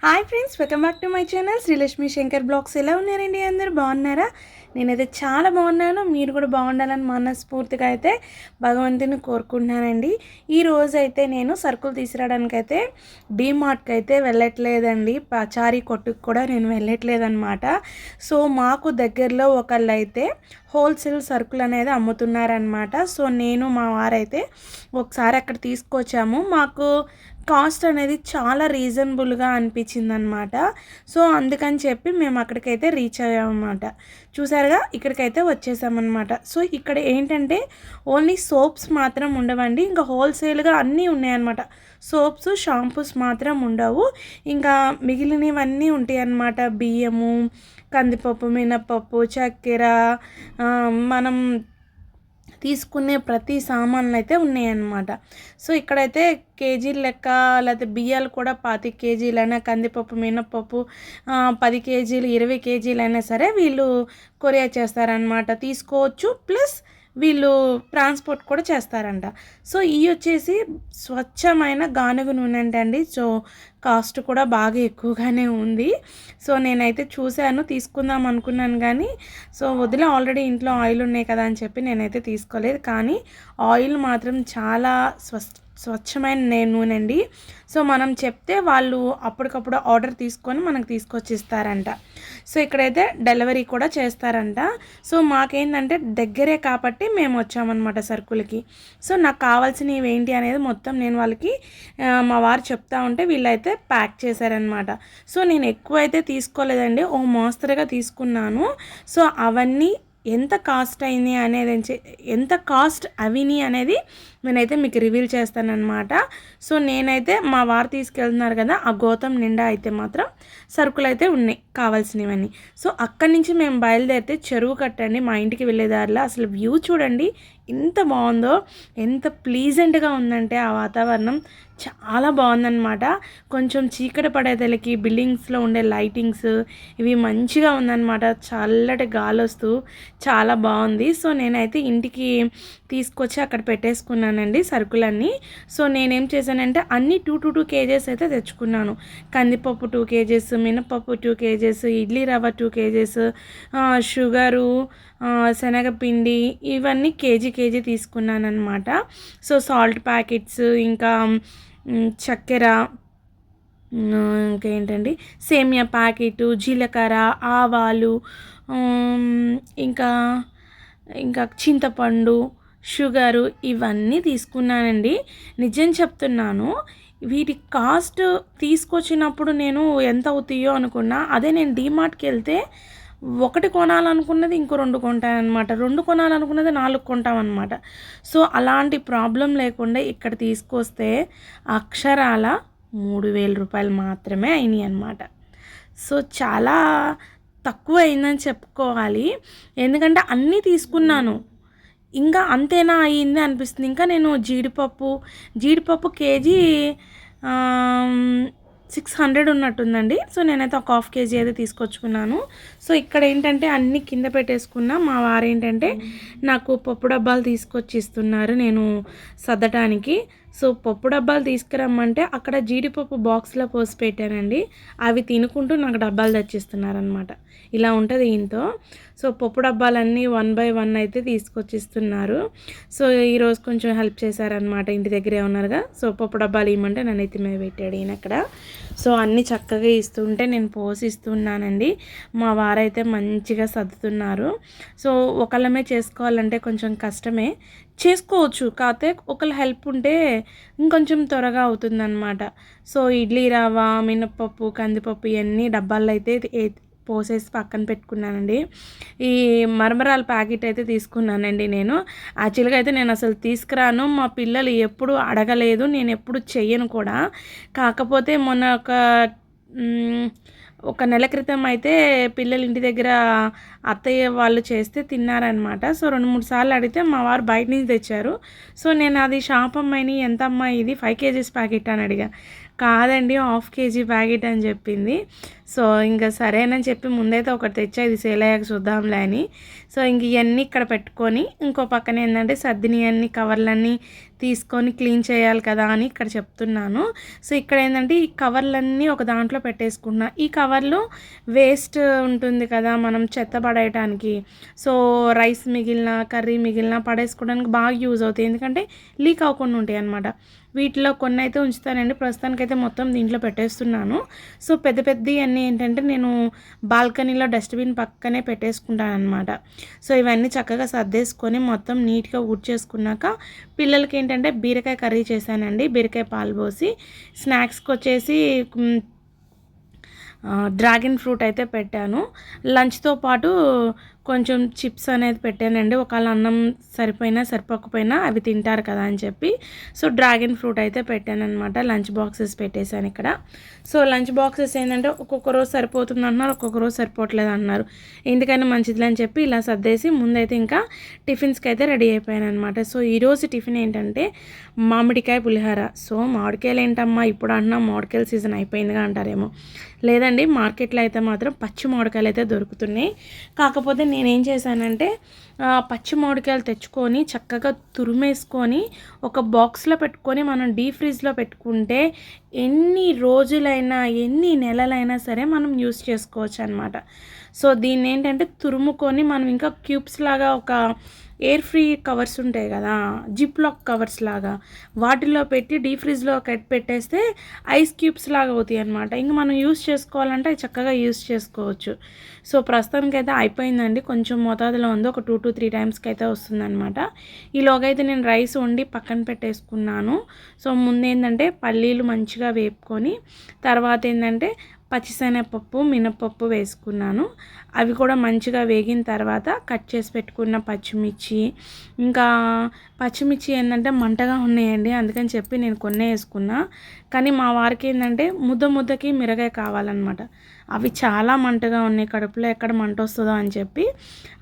Hi friends, welcome back to my channel Srilakshmi Shankar vlogs. ఎలా ఉన్నారండి? అందరు బాగున్నారా? నేనైతే చాలా బాగున్నాను. మీరు కూడా బాగుండాలని మనస్ఫూర్తిగా అయితే భగవంతుని కోరుకుంటున్నానండి. ఈరోజు అయితే నేను సరుకులు తీసుకురావడానికి అయితే డీమార్ట్కి అయితే వెళ్ళట్లేదండి. పచారీ కొట్టుకు కూడా నేను వెళ్ళట్లేదన్నమాట. సో మాకు దగ్గరలో ఒకళ్ళు అయితే హోల్సేల్ సరుకులు అనేది అమ్ముతున్నారనమాట. సో నేను మా వారైతే ఒకసారి అక్కడ తీసుకొచ్చాము. మాకు కాస్ట్ అనేది చాలా రీజనబుల్గా అనిపించింది అనమాట. సో అందుకని చెప్పి మేము అక్కడికైతే రీచ్ అయ్యామన్నమాట. చూసారుగా, ఇక్కడికైతే వచ్చేసామన్నమాట. సో ఇక్కడ ఏంటంటే ఓన్లీ సోప్స్ మాత్రం ఉండవండి, ఇంకా హోల్సేల్గా అన్నీ ఉన్నాయన్నమాట. సోప్స్, షాంపూస్ మాత్రం ఉండవు, ఇంకా మిగిలినవన్నీ ఉంటాయి అన్నమాట. బియ్యము, కందిపప్పు, మినపప్పు, చక్కెర, మనం తీసుకునే ప్రతి సామాన్లు అయితే ఉన్నాయన్నమాట. సో ఇక్కడైతే కేజీల లెక్క, లేకపోతే బియ్యాలు కూడా 25 కేజీలైనా, కందిపప్పు, మినపప్పు 10 కేజీలు, 20 కేజీలైనా సరే వీళ్ళు కొరియర్ చేస్తారనమాట. తీసుకోవచ్చు, ప్లస్ వీళ్ళు ట్రాన్స్పోర్ట్ కూడా చేస్తారంట. సో ఇవి వచ్చేసి స్వచ్ఛమైన గానుగ నూనె అంటండి. సో కాస్ట్ కూడా బాగా ఎక్కువగానే ఉంది. సో నేనైతే చూశాను, తీసుకుందాం అనుకున్నాను కానీ సో వదిలే, ఆల్రెడీ ఇంట్లో ఆయిల్ ఉన్నాయి కదా అని చెప్పి నేనైతే తీసుకోలేదు. కానీ ఆయిల్ మాత్రం చాలా స్వచ్ఛమైన నూనె అండి. సో మనం చెప్తే వాళ్ళు అప్పటికప్పుడు ఆర్డర్ తీసుకొని మనకు తీసుకొచ్చి ఇస్తారంట. సో ఇక్కడైతే డెలివరీ కూడా చేస్తారంట. సో మాకేంటంటే దగ్గరే కాబట్టి మేము వచ్చామన్నమాట సరుకులకి. సో నాకు కావాల్సినవి ఏంటి అనేది మొత్తం నేను వాళ్ళకి మా వారు చెప్తా ఉంటే వీళ్ళైతే ప్యాక్ చేశారనమాట. సో నేను ఎక్కువైతే తీసుకోలేదండి, ఓ మోస్తరుగా తీసుకున్నాను. సో అవన్నీ ఎంత కాస్ట్ అయింది అనేది, ఎంత కాస్ట్ అవిని అనేది నేనైతే మీకు రివీల్ చేస్తానన్నమాట. సో నేనైతే మా వారు తీసుకెళ్తున్నారు కదా, ఆ గోతం నిండా అయితే మాత్రం సరుకులు అయితే ఉన్నాయి కావాల్సినవన్నీ. సో అక్కడి నుంచి మేము బయలుదేరితే చెరువు కట్టండి మా ఇంటికి వెళ్ళేదారిలో. అసలు వ్యూ చూడండి ఎంత బాగుందో, ఎంత ప్లీజెంట్గా ఉందంటే ఆ వాతావరణం చాలా బాగుందన్నమాట. కొంచెం చీకటి పడేదలకి బిల్డింగ్స్లో ఉండే లైటింగ్స్ ఇవి మంచిగా ఉందన్నమాట. చల్లటి గాలి వస్తూ చాలా బాగుంది. సో నేనైతే ఇంటికి తీసుకొచ్చి అక్కడ పెట్టేసుకున్నానండి సరుకులన్నీ. సో నేనేం చేశానంటే అన్నీ 2 కేజెస్ అయితే తెచ్చుకున్నాను. కందిపప్పు 2 కేజెస్, మినపప్పు 2 కేజెస్, ఇడ్లీ రవ్వ 2 కేజెస్, షుగరు, శనగపిండి ఇవన్నీ కేజీ తీసుకున్నాను అనమాట. సో సాల్ట్ ప్యాకెట్స్, ఇంకా చక్కెర, ఇంకేంటండి సేమియా ప్యాకెటు, జీలకర్ర, ఆవాలు, ఇంకా ఇంకా చింతపండు, షుగరు ఇవన్నీ తీసుకున్నానండి. నిజం చెప్తున్నాను, వీటి కాస్ట్ తీసుకొచ్చినప్పుడు నేను ఎంత అవుతాయో అనుకున్నా. అదే నేను డీమార్ట్కి వెళ్తే ఒకటి కొనాలనుకున్నది ఇంకో 2 కొంటానమాట, 2 కొనాలనుకున్నది 4 కొంటామన్నమాట. సో అలాంటి ప్రాబ్లం లేకుండా ఇక్కడ తీసుకొస్తే అక్షరాల 3000 రూపాయలు మాత్రమే అయినాయి అన్నమాట. సో చాలా తక్కువ అయిందని చెప్పుకోవాలి, ఎందుకంటే అన్నీ తీసుకున్నాను. ఇంకా అంతేనా అయ్యింది అనిపిస్తుంది. ఇంకా నేను జీడిపప్పు కేజీ 600 ఉన్నట్టుందండి. సో నేనైతే ఒక 1/2 కేజీ అయితే తీసుకొచ్చుకున్నాను. సో ఇక్కడ ఏంటంటే అన్నీ కింద పెట్టేసుకున్నా. మా వారు ఏంటంటే నాకు పప్పు డబ్బాలు తీసుకొచ్చి ఇస్తున్నారు నేను సర్దటానికి. సో పప్పు డబ్బాలు తీసుకురమ్మంటే అక్కడ జీడిపప్పు బాక్స్లో పోసి పెట్టానండి. అవి తినుకుంటూ నాకు డబ్బాలు తెచ్చిస్తున్నారనమాట. ఇలా ఉంటుంది ఈయనతో. సో పప్పు డబ్బాలన్నీ 1 by 1 అయితే తీసుకొచ్చిస్తున్నారు. సో ఈరోజు కొంచెం హెల్ప్ చేశారనమాట, ఇంటి దగ్గరే ఉన్నారుగా. సో పప్పు డబ్బాలు ఇవ్వమంటే నన్ను ఎత్తి మీద పెట్టాడు ఈయన అక్కడ. సో అన్నీ చక్కగా ఇస్తుంటే నేను పోసిస్తున్నానండి. మా వారైతే మంచిగా సర్దుతున్నారు. సో ఒకళ్ళమే చేసుకోవాలంటే కొంచెం కష్టమే, చేసుకోవచ్చు, కాకపోతే ఒకళ్ళ హెల్ప్ ఉంటే ఇంకొంచెం త్వరగా అవుతుందన్నమాట. సో ఇడ్లీ రవ్వ, మినపప్పు, కందిపప్పు ఇవన్నీ డబ్బాల్లో అయితే పోసేసి పక్కన పెట్టుకున్నానండి. ఈ మరమరాల ప్యాకెట్ అయితే తీసుకున్నానండి నేను. యాక్చువల్గా అయితే నేను అసలు తీసుకురాను, మా పిల్లలు ఎప్పుడు అడగలేదు, నేను ఎప్పుడు చెయ్యను కూడా. కాకపోతే మొన్న ఒక నెల క్రితం అయితే పిల్లలు ఇంటి దగ్గర అత్తయ్య వాళ్ళు చేస్తే తిన్నారనమాట. సో 2-3 సార్లు అడిగితే మా వారు బయట నుంచి తెచ్చారు. సో నేను అది షాప్ అమ్మాయిని, ఎంత అమ్మాయి ఇది 5 కేజీస్ ప్యాకెట్ అని అడిగా. కాదండి, హాఫ్ కేజీ ప్యాకెట్ అని చెప్పింది. సో ఇంకా సరేనని చెప్పి ముందైతే ఒకటి తెచ్చా, ఇది సేల్ అయ్యాక చూద్దాంలే అని. సో ఇంక ఇవన్నీ ఇక్కడ పెట్టుకొని ఇంకో పక్కన ఏంటంటే సర్దిని అన్ని కవర్లన్నీ తీసుకొని క్లీన్ చేయాలి కదా అని ఇక్కడ చెప్తున్నాను. సో ఇక్కడ ఏంటంటే ఈ కవర్లన్నీ ఒక దాంట్లో పెట్టేసుకున్నా. ఈ కవర్లు వేస్ట్ ఉంటుంది కదా మనం చెత్త పడేయటానికి, సో రైస్ మిగిలిన కర్రీ మిగిలిన పడేసుకోవడానికి బాగా యూజ్ అవుతాయి, ఎందుకంటే లీక్ అవ్వకుండా ఉంటాయి అన్నమాట. వీటిలో కొన్ని అయితే ఉంచుతానండి, ప్రస్తుతానికైతే మొత్తం దీంట్లో పెట్టేస్తున్నాను. సో పెద్ద పెద్దవి అన్నీ ఏంటంటే నేను బాల్కనీలో డస్ట్బిన్ పక్కనే పెట్టేసుకుంటాను అనమాట. సో ఇవన్నీ చక్కగా సర్దేసుకొని మొత్తం నీట్గా ఊడ్చేసుకున్నాక పిల్లలకి ఏంటంటే బీరకాయ కర్రీ చేశానండి, బీరకాయ పాలు పోసి. స్నాక్స్కి వచ్చేసి డ్రాగన్ ఫ్రూట్ అయితే పెట్టాను. లంచ్తో పాటు కొంచెం చిప్స్ అనేది పెట్టానండి, ఒకవేళ అన్నం సరిపోకపోయినా అవి తింటారు కదా అని చెప్పి. సో డ్రాగన్ ఫ్రూట్ అయితే పెట్టాను అనమాట. లంచ్ బాక్సెస్ పెట్టేశాను ఇక్కడ. సో లంచ్ బాక్సెస్ ఏంటంటే ఒక్కొక్క రోజు సరిపోతుంది అంటున్నారు, ఒక్కొక్క రోజు సరిపోవట్లేదు అన్నారు. ఎందుకని మంచిది అని చెప్పి ఇలా సర్దేసి ముందైతే ఇంకా టిఫిన్స్కి అయితే రెడీ అయిపోయాను అనమాట. సో ఈరోజు టిఫిన్ ఏంటంటే మామిడికాయ పులిహోర. సో మామిడికాయలు ఏంటమ్మా ఇప్పుడు అంటున్నా, మామిడికాయల సీజన్ అయిపోయిందిగా అంటారేమో. లేదండి, మార్కెట్లో అయితే మాత్రం పచ్చి మామిడికాయలు అయితే దొరుకుతున్నాయి. కాకపోతే నేనేం చేశానంటే పచ్చి మామిడికాయలు తెచ్చుకొని చక్కగా తురిమేసుకొని ఒక బాక్స్లో పెట్టుకొని మనం డీప్ ఫ్రిడ్జ్లో పెట్టుకుంటే ఎన్ని రోజులైనా ఎన్ని నెలలైనా సరే మనం యూస్ చేసుకోవచ్చు అనమాట. సో దీన్ని ఏంటంటే తురుముకొని మనం ఇంకా క్యూబ్స్ లాగా ఒక ఎయిర్ ఫ్రీ కవర్స్ ఉంటాయి కదా, జిప్ లాక్ కవర్స్ లాగా, వాటిల్లో పెట్టి డీప్ ఫ్రిడ్జ్లో పెట్టేస్తే ఐస్ క్యూబ్స్ లాగా అవుతాయి అనమాట. ఇంకా మనం యూస్ చేసుకోవాలంటే చక్కగా యూస్ చేసుకోవచ్చు. సో ప్రస్తుతానికి అయితే అయిపోయిందండి, కొంచెం మోతాదులో ఉంది, ఒక 2 to 3 టైమ్స్కి అయితే వస్తుందన్నమాట. ఈలోగా అయితే నేను రైస్ వండి పక్కన పెట్టేసుకున్నాను. సో ముందేంటంటే పల్లీలు మంచిగా వేపుకొని తర్వాత ఏంటంటే పచ్చిశనగపప్పు మినపప్పు వేసుకున్నాను. అవి కూడా మంచిగా వేగిన తర్వాత కట్ చేసి పెట్టుకున్న పచ్చిమిర్చి, ఇంకా పచ్చిమిర్చి ఏంటంటే మంటగా ఉన్నాయండి, అందుకని చెప్పి నేను కొన్నే వేసుకున్నా. కానీ మా వారికి ఏంటంటే ముద్దకి మిరగాయ కావాలన్నమాట. అవి చాలా మంటగా ఉన్నాయి, కడుపులో ఎక్కడ మంట వస్తుందో అని చెప్పి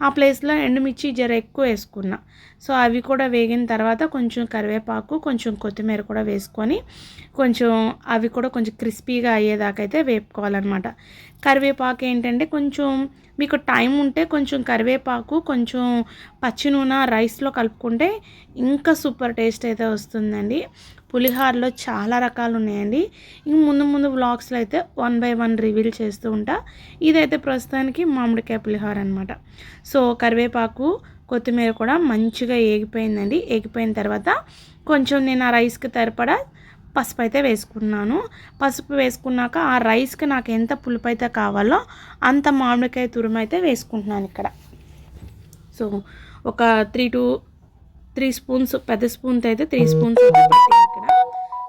ఆ ప్లేస్లో ఎండుమిర్చి జర ఎక్కువ వేసుకున్నా. సో అవి కూడా వేగిన తర్వాత కొంచెం కరివేపాకు కొంచెం కొత్తిమీర కూడా వేసుకొని కొంచెం అవి కూడా కొంచెం క్రిస్పీగా అయ్యేదాకా అయితే వేపుకోవాలన్నమాట. కరివేపాకు ఏంటంటే కొంచెం మీకు టైం ఉంటే కొంచెం కరివేపాకు కొంచెం పచ్చి నూనె రైస్లో కలుపుకుంటే ఇంకా సూపర్ టేస్ట్ అయితే వస్తుందండి. పులిహోరలో చాలా రకాలు ఉన్నాయండి, ఇంక ముందు వ్లాగ్స్లో అయితే 1 by 1 రివీల్ చేస్తూ ఉంటా. ఇదైతే ప్రస్తుతానికి మామిడికాయ పులిహోర అనమాట. సో కరివేపాకు కొత్తిమీర కూడా మంచిగా ఏగిపోయిందండి. ఏగిపోయిన తర్వాత కొంచెం నేను ఆ రైస్కి సరిపడా పసుపు అయితే వేసుకున్నాను. పసుపు వేసుకున్నాక ఆ రైస్కి నాకు ఎంత పులుపు అయితే కావాలో అంత మామిడికాయ తురుము అయితే వేసుకుంటున్నాను ఇక్కడ. సో ఒక 3 స్పూన్స్, పెద్ద స్పూన్తో అయితే 3 స్పూన్స్ అయితే పట్టింది ఇక్కడ.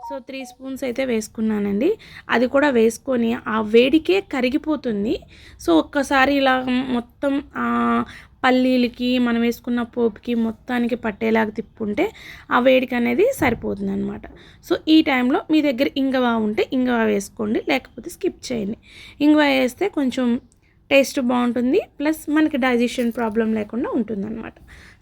సో 3 స్పూన్స్ అయితే వేసుకున్నానండి. అది కూడా వేసుకొని ఆ వేడికే కరిగిపోతుంది. సో ఒక్కసారి ఇలా మొత్తం పల్లీలకి మనం వేసుకున్న పోపుకి మొత్తానికి పట్టేలాగా తిప్పుకుంటే ఆ వేడికి అనేది సరిపోతుంది అనమాట. సో ఈ టైంలో మీ దగ్గర ఇంగువ ఉంటే ఇంగువ వేసుకోండి, లేకపోతే స్కిప్ చేయండి. ఇంగువ వేస్తే కొంచెం టేస్ట్ బాగుంటుంది, ప్లస్ మనకి డైజెషన్ ప్రాబ్లం లేకుండా ఉంటుందన్నమాట.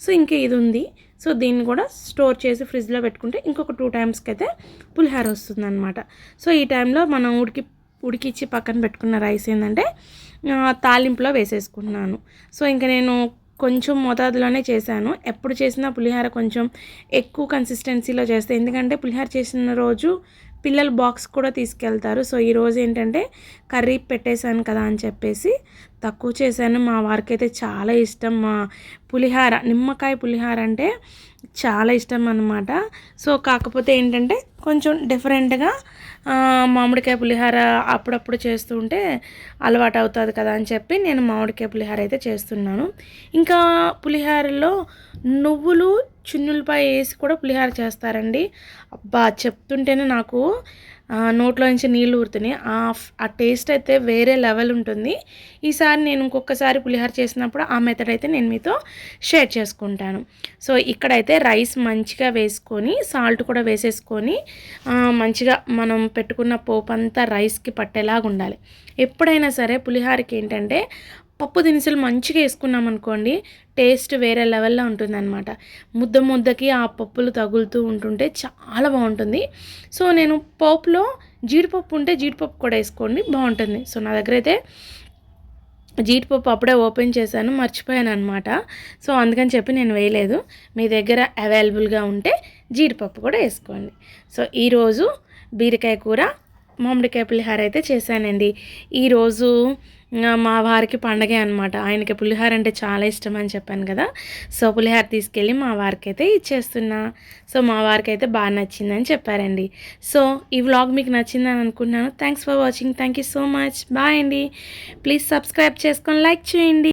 సో ఇంకా ఇది ఉంది. సో దీన్ని కూడా స్టోర్ చేసి ఫ్రిడ్జ్లో పెట్టుకుంటే ఇంకొక 2 టైమ్స్కి అయితే పులిహోర వస్తుందన్నమాట. సో ఈ టైంలో మనం ఉడికిచ్చి పక్కన పెట్టుకున్న రైస్ ఏంటంటే తాలింపులో వేసేసుకున్నాను. సో ఇంకా నేను కొంచెం మోతాదులోనే చేశాను. ఎప్పుడు చేసినా పులిహోర కొంచెం ఎక్కువ కన్సిస్టెన్సీలో చేస్తే, ఎందుకంటే పులిహోర చేసిన రోజు పిల్లలు బాక్స్ కూడా తీసుకెళ్తారు. సో ఈరోజు ఏంటంటే కర్రీ పెట్టేశాను కదా అని చెప్పేసి తక్కువ చేశాను. మా వారికి అయితే చాలా ఇష్టం మా పులిహోర, నిమ్మకాయ పులిహోర అంటే చాలా ఇష్టం అన్నమాట. సో కాకపోతే ఏంటంటే కొంచెం డిఫరెంట్గా మామిడికాయ పులిహోర అప్పుడప్పుడు చేస్తూ ఉంటే అలవాటు అవుతుంది కదా అని చెప్పి నేను మామిడికాయ పులిహోర అయితే చేస్తున్నాను. ఇంకా పులిహోరలో నువ్వులు చున్నులపై వేసి కూడా పులిహోర చేస్తారండి. అబ్బా చెప్తుంటేనే నాకు నోట్లో నుంచి నీళ్ళు ఊరుతున్నాయి. ఆ టేస్ట్ అయితే వేరే లెవెల్ ఉంటుంది. ఈసారి నేను ఇంకొకసారి పులిహోర చేసినప్పుడు ఆ మెథడ్ అయితే నేను మీతో షేర్ చేసుకుంటాను. సో ఇక్కడైతే రైస్ మంచిగా వేసుకొని సాల్ట్ కూడా వేసేసుకొని మంచిగా మనం పెట్టుకున్న పోపు అంతా రైస్కి పట్టేలాగా ఉండాలి. ఎప్పుడైనా సరే పులిహోరకి ఏంటంటే పప్పు దినుసులు మంచిగా వేసుకున్నాం అనుకోండి, టేస్ట్ వేరే లెవెల్లో ఉంటుందన్నమాట. ముద్దకి ఆ పప్పులు తగులుతూ ఉంటుంటే చాలా బాగుంటుంది. సో నేను పోపులో జీడిపప్పు ఉంటే జీడిపప్పు కూడా వేసుకోండి, బాగుంటుంది. సో నా దగ్గర అయితే జీడిపప్పు అప్పుడే ఓపెన్ చేశాను, మర్చిపోయాను అనమాట. సో అందుకని చెప్పి నేను వేయలేదు. మీ దగ్గర అవైలబుల్గా ఉంటే జీడిపప్పు కూడా వేసుకోండి. సో ఈరోజు బీరకాయ కూర, మామిడికాయ పులిహార అయితే చేశానండి. ఈరోజు మా వారికి పండగే అనమాట. ఆయనకి పులిహార అంటే చాలా ఇష్టం అని చెప్పాను కదా. సో పులిహార తీసుకెళ్ళి మా వారికి అయితే ఇచ్చేస్తున్నా. సో మా వారికి అయితే బాగా నచ్చిందని చెప్పారండి. సో ఈ వ్లాగ్ మీకు నచ్చిందని అనుకుంటున్నాను. Thanks for watching. Thank you so much. Bye అండి. ప్లీజ్ సబ్స్క్రైబ్ చేసుకొని లైక్ చేయండి.